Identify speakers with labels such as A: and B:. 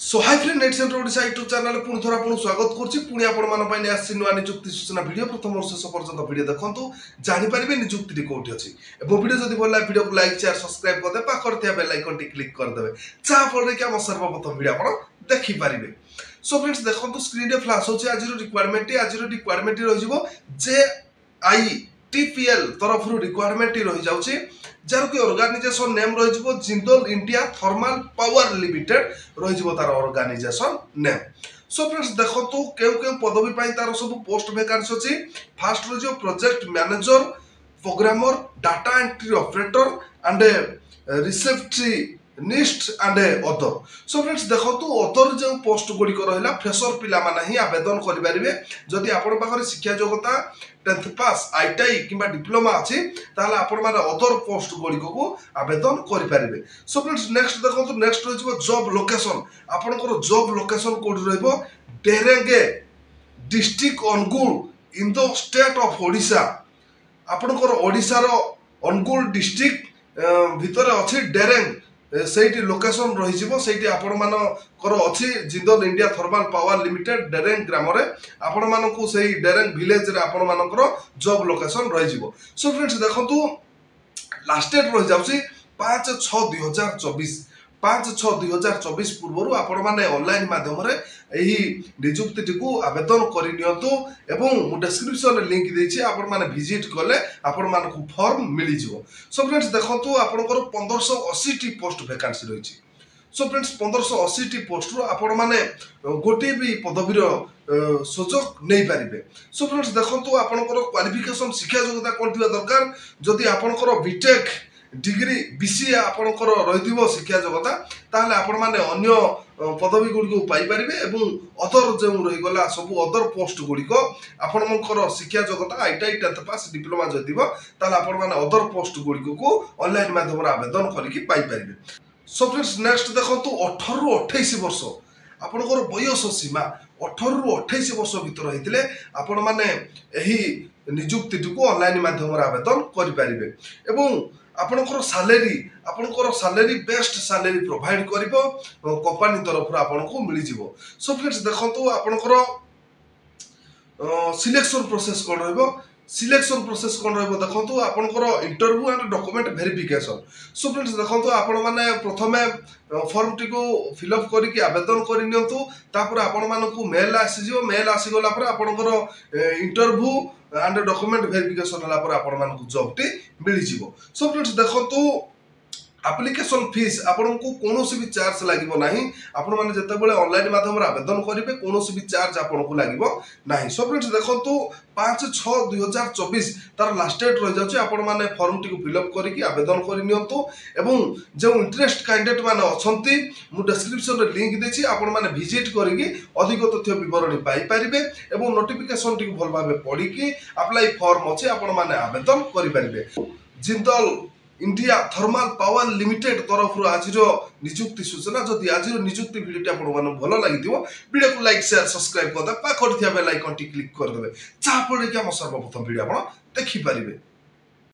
A: सो hi friend net centre Odisha YouTube channel पुणी थोड़ा आपको स्वागत करुच्ची पुणी आपण आसी नुआ निजुक्ति सूचना वीडियो प्रथम शेष पर्यटन वीडियो देखो जानीपारे निजुक्ति कौटी अच्छी और वीडियो जब भल वीडियो को लाइक शेयर सब्सक्राइब करदे पाखे बेल आइकन क्लिक करदे जहाँफल कि आम सर्वप्रथम वीडियो आप देखिपारे। सो फ्रेंड्स देखो स्क्रीन रे फ्लाश होची आज रिक्वायरमेंट रही JITPL तरफ रिक्वायरमेंट रही जाउची जार कि ऑर्गेनाइजेशन नेम रही Jindal India thermal power limited रही तार ऑर्गेनाइजेशन नेम। सो फ्रेंड्स देखो केउ पदवी तार सब पोस्ट वैकेंसी अच्छी फास्ट रही project manager programmer data entry operator and receptionist and other. So friends देखो अदर जो पोस्ट गुड़िक रहा फ्रेशर पिला ही आवेदन करेंगे जदि आपण पाखे शिक्षा योग्यता 10th पास ITI कि डिप्लोमा अच्छी आपण मैंने अदर पोस्ट गुड़िक को आवेदन करेंगे। सो फ्रेंड्स नेक्स्ट देखो नेक्स्ट रही जॉब लोकेशन आपंकर जॉब लोकेशन कौटी रेरेंगे district Angul in the state of Odisha आपंकर ओडिशार अनुगुल डिस्ट्रिक्ट भितर अच्छी डेरेंग से लोकेशन रही आपण मानकर अच्छी Jindal India thermal power limited डेरेंग ग्राम आपण मानक से डेरेंग विलेज रे आपण मानकर जॉब लोकेशन रही। सो फ्रेंड्स देखो लास्ट डेट रही जाउची 5/6/2024 5/6/2024 पूर्व आपण माने ऑनलाइन माध्यम रे एही निजुक्ति को आवेदन करि नियंतु एवं मु डिस्क्रिप्शन लिंक देछि आपण माने विजिट कले आपण मानकु फॉर्म मिली जिवो। सो फ्रेंड्स देखंतु आपनकर 1580 टी पोस्ट वैकेंसी रहिछि। सो फ्रेंड्स 1580 टी पोस्ट रो आपण माने गोटे भी पदवीर सुजोग नहीं पारिबे। सो फ्रेंड्स देखंतु आपनकर क्वालिफिकेशन शिक्षा योग्यता कोन थिबा दरकार जदि आपनकर बीटेक डिग्री BCA आपनकर रहिथिबो शिक्षा योग्यता ताले आपण माने अन्य पदवी गुड़ी को पाइपर एवं अदर जो रही गला सब अदर पोस्ट गुड़िक आपंकर शिक्षा योग्यता ITI 10th पास डिप्लोमा जदि आपण मैंने अदर पोस्ट गुड़िक को ऑनलाइन माध्यम आवेदन करें। सो फ्रेंड्स नेक्स्ट देखो 18 ରୁ 28 वर्ष आपंकर बयस सीमा 18 ରୁ 28 वर्ष भर होते आपण मैंने निजुक्ति को ऑनलाइन माध्यम आवेदन करेंगे एवं आपनकर सैलरी बेस्ट सैलरी प्रोवाइड करिवो कंपनी तरफ आपनको मिल जिवो। सो फ्रेंड्स देखंतु आपनकर सिलेक्शन प्रोसेस कोन रहइबो सिलेक्शन प्रोसेस कोन रहइबो देखंतु आपनकर interview and document verification. So friends देखंतु आपण माने प्रथमे फॉर्म टी को फिल अप करिकि आवेदन करि नियंतु तापर आपण मानकु मेल आसीजिवो मेल आसी गला पर आपनकर इंटरव्यू एंड डॉक्यूमेंट वेरिफिकेशन होला पर आपण मानकु जॉब टी मिल जिवो। सो फ्रेंड्स देखंतु एप्लिकेशन फीस आपन को कोनोसी भी चार्ज लागिबो नाही आपण माने जते बेले ऑनलाइन माध्यम आवेदन करिवे कोनोसी भी चार्ज आपन को लागिबो नाही। सो फ्रेंड्स देखंतु 5/6/2024 तार लास्ट डेट रही जाउची आपण माने फॉर्म टी को फिल अप करिकि आवेदन करि नियंतु एवं जो इंटरेस्ट कैंडिडेट माने अछंती मु डिस्क्रिप्शन रे लिंक देछि आपण माने विजिट करिकि अधिक तथ्य विवरणी पाई परिबे एवं नोटिफिकेशन टी को भल भाबे पढिकि अप्लाई फॉर्म अछि आपण माने आवेदन करि परिबे। Jindal India thermal power limited तरफ आज निजुक्ति सूचना जदि आज निजुक्ति वीडियो आपन भल लगी वीडियो को लाइक शेयर सब्सक्राइब करदे पाखर बेल आइकन क्लिक करदे जहाँफल कि आम सर्वप्रथम वीडियो आप देखिपारे।